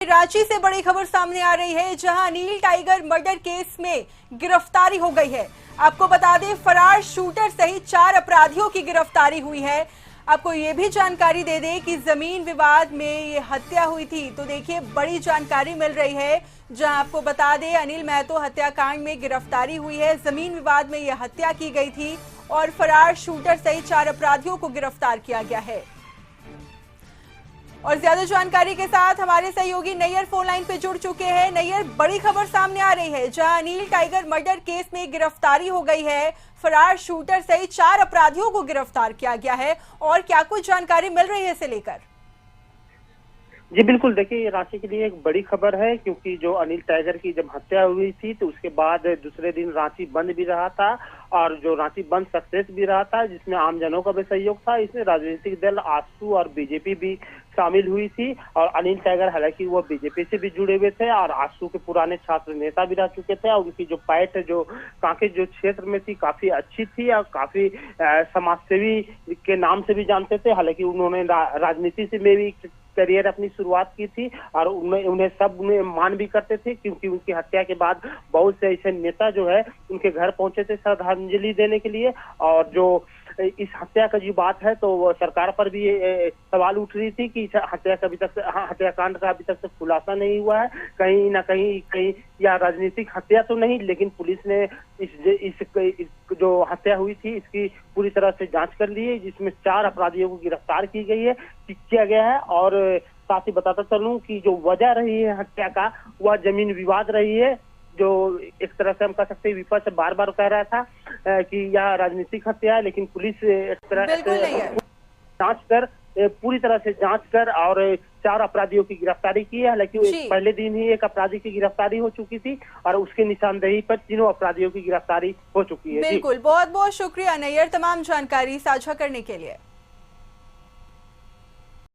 रांची से बड़ी खबर सामने आ रही है, जहां अनिल टाइगर मर्डर केस में गिरफ्तारी हो गई है। आपको बता दें, फरार शूटर सहित 4 अपराधियों की गिरफ्तारी हुई है। आपको ये भी जानकारी दे दें कि जमीन विवाद में ये हत्या हुई थी। तो देखिए, बड़ी जानकारी मिल रही है, जहां आपको बता दें अनिल महतो हत्याकांड में गिरफ्तारी हुई है। जमीन विवाद में यह हत्या की गई थी और फरार शूटर सहित 4 अपराधियों को गिरफ्तार किया गया है। और ज्यादा जानकारी के साथ हमारे सहयोगी नैयर फोन लाइन पे जुड़ चुके हैं। नैयर, बड़ी खबर सामने आ रही है, जहां अनिल टाइगर मर्डर केस में गिरफ्तारी हो गई है। फरार शूटर सहित 4 अपराधियों को गिरफ्तार किया गया है, और क्या कुछ जानकारी मिल रही है इसे लेकर? जी बिल्कुल, देखिए ये रांची के लिए एक बड़ी खबर है, क्योंकि जो अनिल टाइगर की जब हत्या हुई थी तो उसके बाद दूसरे दिन रांची बंद भी रहा था, और जो रांची बंद सक्सेस भी रहा था, जिसमें आमजनों का भी सहयोग था। इसमें राजनीतिक दल आजसू और बीजेपी भी शामिल हुई थी। और अनिल टाइगर हालांकि वो बीजेपी से भी जुड़े हुए थे और आजसू के पुराने छात्र नेता भी रह चुके थे, और उनकी जो पैठ जो कांके जो क्षेत्र में थी काफी अच्छी थी, और काफी समाजसेवी के नाम से भी जानते थे। हालांकि उन्होंने राजनीति से में भी करियर अपनी शुरुआत की थी, और उन्हें सब मान भी करते थे, क्योंकि उनकी हत्या के बाद बहुत से ऐसे नेता जो है उनके घर पहुंचे थे श्रद्धांजलि देने के लिए। और जो इस हत्या का जो बात है, तो सरकार पर भी सवाल उठ रही थी कि इस हत्या का अभी तक हत्याकांड का अभी तक खुलासा नहीं हुआ है। कहीं ना कहीं या राजनीतिक हत्या तो नहीं, लेकिन पुलिस ने इस जो हत्या हुई थी इसकी पूरी तरह से जांच कर ली है, जिसमें 4 अपराधियों को गिरफ्तार की गई है, किया गया है। और साथ ही बताता चलूं कि जो वजह रही है हत्या का, वह जमीन विवाद रही है। जो एक तरह से हम कह सकते हैं विपक्ष बार बार कह रहा था कि यह राजनीतिक हत्या है, लेकिन पुलिस एक तरह से जांच कर पूरी तरह से जांच कर और 4 अपराधियों की गिरफ्तारी की है। हालांकि पहले दिन ही एक अपराधी की गिरफ्तारी हो चुकी थी, और उसके निशानदेही पर तीनों अपराधियों की गिरफ्तारी हो चुकी है। बिल्कुल, बहुत बहुत शुक्रिया नैयर, तमाम जानकारी साझा करने के लिए।